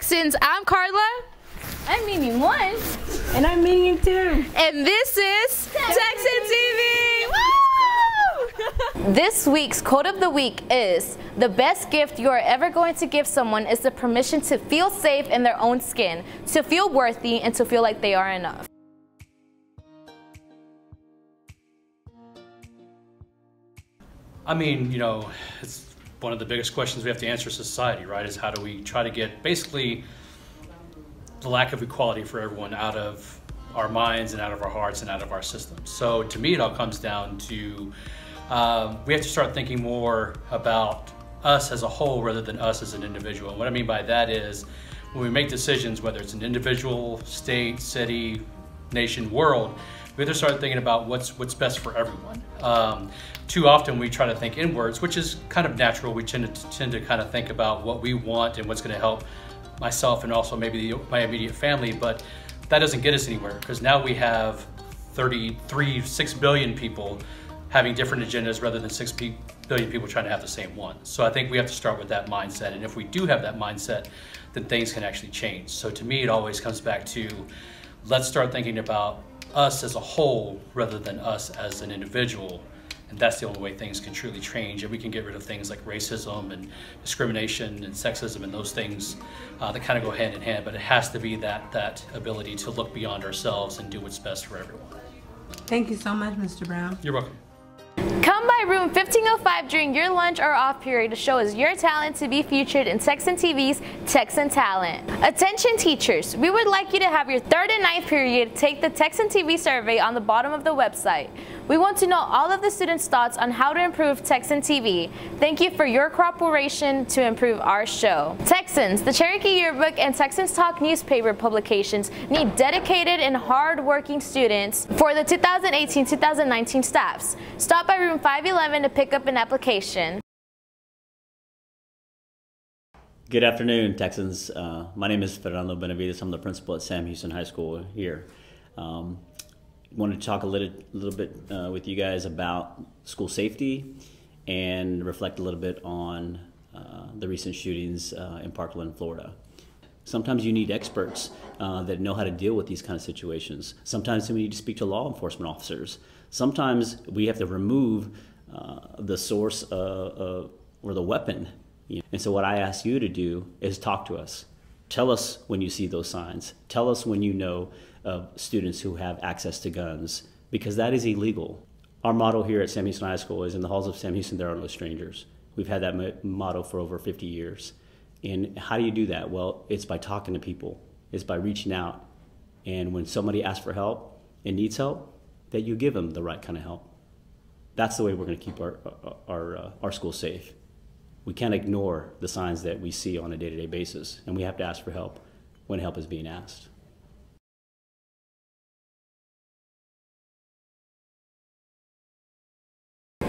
Texans, I'm Carla. I'm meeting one. And I'm meeting you too. And this is TexanTV. Woo! This week's quote of the week is, "The best gift you are ever going to give someone is the permission to feel safe in their own skin, to feel worthy, and to feel like they are enough." I mean, you know, it's one of the biggest questions we have to answer as a society, right? Is how do we try to get basically the lack of equality for everyone out of our minds and out of our hearts and out of our systems. So to me, it all comes down to we have to start thinking more about us as a whole rather than us as an individual. And what I mean by that is when we make decisions, whether it's an individual, state, city, nation, world, we have to start thinking about what's best for everyone. Too often we try to think inwards, which is kind of natural. We tend to kind of think about what we want and what's going to help myself and also maybe my immediate family, but that doesn't get us anywhere because now we have 6 billion people having different agendas rather than 6 billion people trying to have the same one. So I think we have to start with that mindset, and if we do have that mindset, then things can actually change. So to me, it always comes back to let's start thinking about us as a whole rather than us as an individual. And that's the only way things can truly change, and we can get rid of things like racism and discrimination and sexism and those things that kind of go hand in hand. But it has to be that ability to look beyond ourselves and do what's best for everyone. Thank you so much, Mr. Brown. You're welcome. Come by room 1505 during your lunch or off period to show us your talent to be featured in TexanTV's Texan Talent. Attention teachers, we would like you to have your 3rd and 9th period take the TexanTV survey on the bottom of the website. We want to know all of the students' thoughts on how to improve TexanTV. Thank you for your cooperation to improve our show. Texans, the Cherokee Yearbook and Texans Talk newspaper publications need dedicated and hard-working students for the 2018-2019 staffs. Stop by room 511 to pick up an application. Good afternoon, Texans. My name is Fernando Benavides. I'm the principal at Sam Houston High School here. Wanted to talk a little bit with you guys about school safety and reflect a little bit on the recent shootings in Parkland, Florida. Sometimes you need experts that know how to deal with these kind of situations. Sometimes we need to speak to law enforcement officers. Sometimes we have to remove the source or the weapon. And so what I ask you to do is talk to us. Tell us when you see those signs. Tell us when you know of students who have access to guns, because that is illegal. Our motto here at Sam Houston High School is, "In the halls of Sam Houston, there are no strangers." We've had that motto for over 50 years. And how do you do that? Well, it's by talking to people. It's by reaching out. And when somebody asks for help and needs help, that you give them the right kind of help. That's the way we're going to keep our school safe. We can't ignore the signs that we see on a day-to-day basis, and we have to ask for help when help is being asked.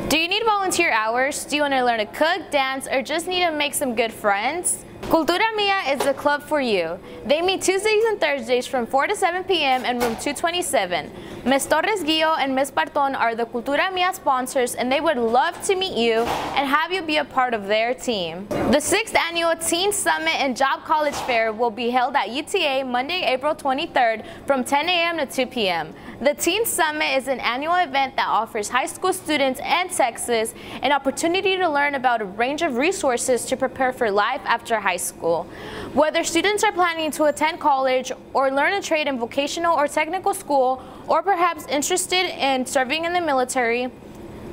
Do you need volunteer hours? Do you want to learn to cook, dance, or just need to make some good friends? Cultura Mia is the club for you. They meet Tuesdays and Thursdays from 4 to 7 p.m. in room 227. Ms. Torres Guillo and Ms. Parton are the Cultura Mia sponsors, and they would love to meet you and have you be a part of their team. The 6th Annual Teen Summit and Job College Fair will be held at UTA Monday, April 23rd from 10 a.m. to 2 p.m. The Teen Summit is an annual event that offers high school students and Texas an opportunity to learn about a range of resources to prepare for life after high school. Whether students are planning to attend college or learn a trade in vocational or technical school, or perhaps interested in serving in the military,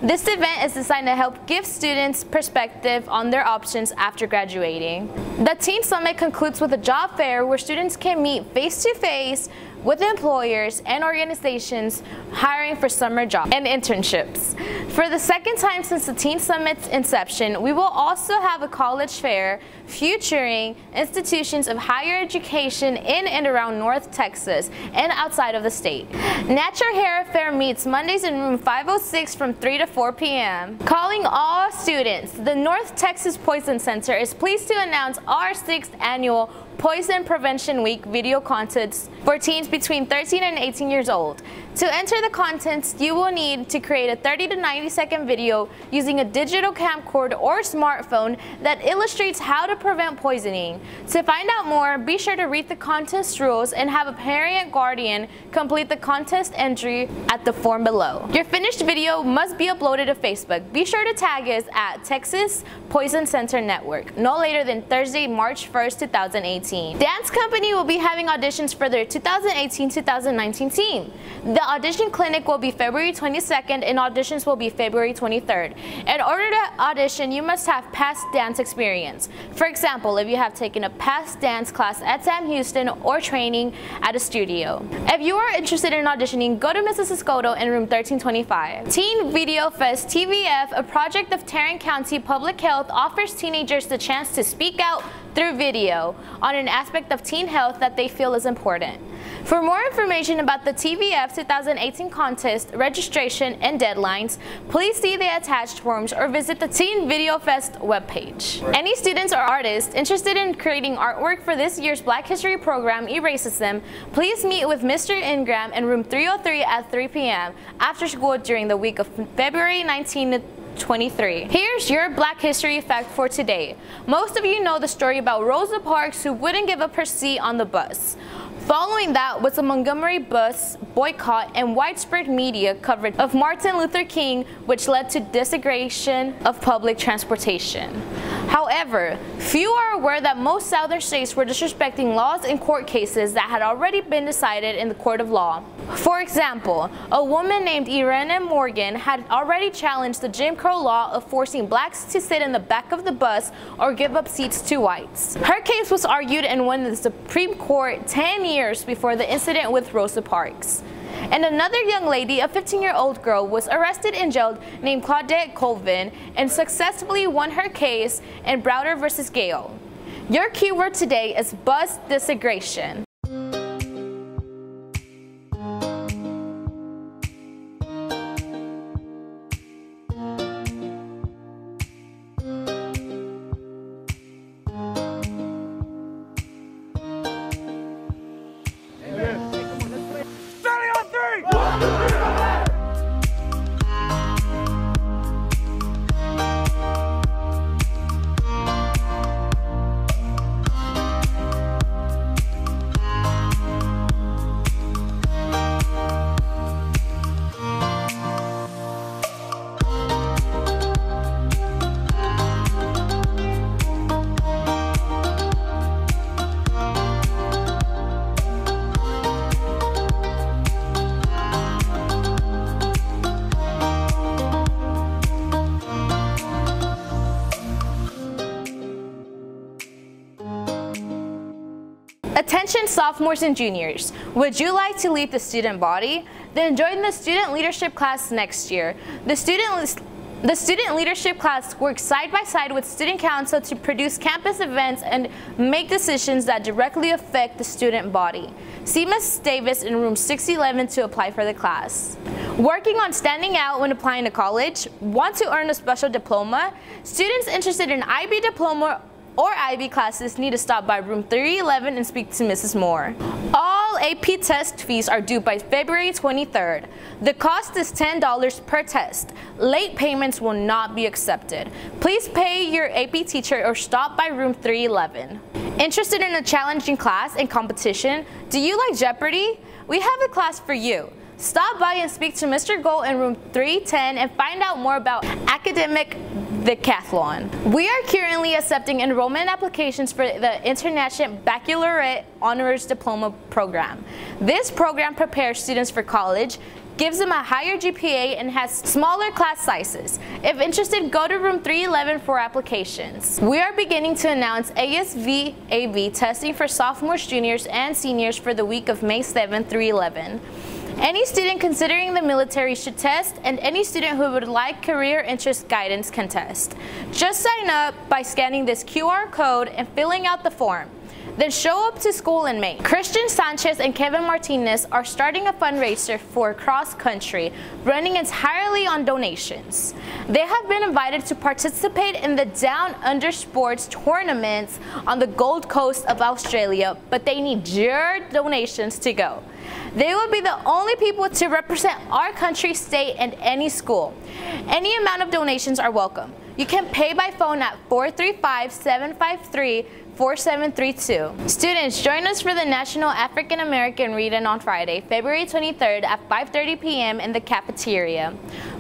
this event is designed to help give students perspective on their options after graduating. The Teen Summit concludes with a job fair where students can meet face-to-face with employers and organizations hiring for summer jobs and internships. For the 2nd time since the Teen Summit's inception, we will also have a college fair featuring institutions of higher education in and around North Texas and outside of the state. Natural Hair Fair meets Mondays in room 506 from 3 to 4 p.m. Calling all students, the North Texas Poison Center is pleased to announce our 6th annual Poison Prevention Week video contest for teens between 13 and 18 years old. To enter the contest, you will need to create a 30 to 90 second video using a digital camcorder or smartphone that illustrates how to prevent poisoning. To find out more, be sure to read the contest rules and have a parent guardian complete the contest entry at the form below. Your finished video must be uploaded to Facebook. Be sure to tag us at Texas Poison Center Network no later than Thursday, March 1st, 2018. Dance Company will be having auditions for their 2018-2019 team. The audition clinic will be February 22nd and auditions will be February 23rd. In order to audition, you must have past dance experience. For example, if you have taken a past dance class at Sam Houston or training at a studio. If you are interested in auditioning, go to Mrs. Escoto in room 1325. Teen Video Fest TVF, a project of Tarrant County Public Health, offers teenagers the chance to speak out through video on an aspect of teen health that they feel is important. For more information about the TVF 2018 contest, registration, and deadlines, please see the attached forms or visit the Teen Video Fest webpage. Any students or artists interested in creating artwork for this year's Black History program, E-Racism, please meet with Mr. Ingram in room 303 at 3 p.m. after school during the week of February 19 to 23. Here's your Black History fact for today. Most of you know the story about Rosa Parks, who wouldn't give up her seat on the bus. Following that was a Montgomery bus boycott and widespread media coverage of Martin Luther King, which led to desegregation of public transportation. However, few are aware that most southern states were disrespecting laws in court cases that had already been decided in the court of law. For example, a woman named Irene Morgan had already challenged the Jim Crow law of forcing blacks to sit in the back of the bus or give up seats to whites. Her case was argued and won the Supreme Court 10 years before the incident with Rosa Parks. And another young lady, a 15-year-old girl, was arrested and jailed named Claudette Colvin and successfully won her case in Browder versus Gale. Your keyword today is bus desegregation. Attention sophomores and juniors, would you like to lead the student body? Then join the student leadership class next year. The student leadership class works side by side with student council to produce campus events and make decisions that directly affect the student body. See Ms. Davis in room 611 to apply for the class. Working on standing out when applying to college? Want to earn a special diploma? Students interested in IB diploma or IB classes need to stop by room 311 and speak to Mrs. Moore. All AP test fees are due by February 23rd. The cost is $10 per test. Late payments will not be accepted. Please pay your AP teacher or stop by room 311. Interested in a challenging class and competition? Do you like Jeopardy? We have a class for you. Stop by and speak to Mr. Gold in room 310 and find out more about academic decathlon. We are currently accepting enrollment applications for the International Baccalaureate Honors Diploma program. This program prepares students for college, gives them a higher GPA, and has smaller class sizes. If interested, go to room 311 for applications. We are beginning to announce ASVAB testing for sophomores, juniors, and seniors for the week of May 7 through 11. Any student considering the military should test, and any student who would like career interest guidance can test. Just sign up by scanning this QR code and filling out the form. then show up to school in May. Christian Sanchez and Kevin Martinez are starting a fundraiser for cross country, running entirely on donations. They have been invited to participate in the Down Under Sports tournaments on the Gold Coast of Australia, but they need your donations to go. They will be the only people to represent our country, state, and any school. Any amount of donations are welcome. You can pay by phone at 435-753-4732. Students, join us for the National African American Read-In on Friday, February 23rd at 5:30 p.m. in the cafeteria.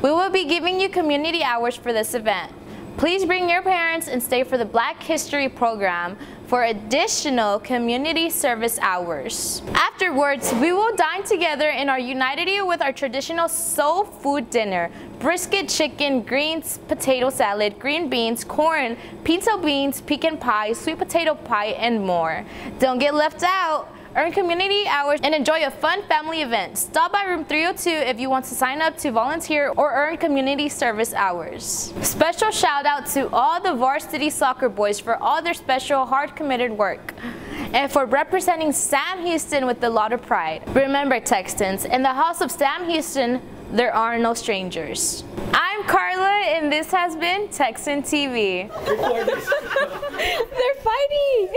We will be giving you community hours for this event. Please bring your parents and stay for the Black History program for additional community service hours. Afterwards, we will dine together in our United with our traditional soul food dinner: brisket chicken, greens, potato salad, green beans, corn, pinto beans, pecan pie, sweet potato pie, and more. Don't get left out. Earn community hours and enjoy a fun family event. Stop by room 302 if you want to sign up to volunteer or earn community service hours. Special shout out to all the varsity soccer boys for all their special hard committed work and for representing Sam Houston with a lot of pride. Remember, Texans, in the house of Sam Houston, there are no strangers. I'm Carla and this has been Texan TV. They're fighting!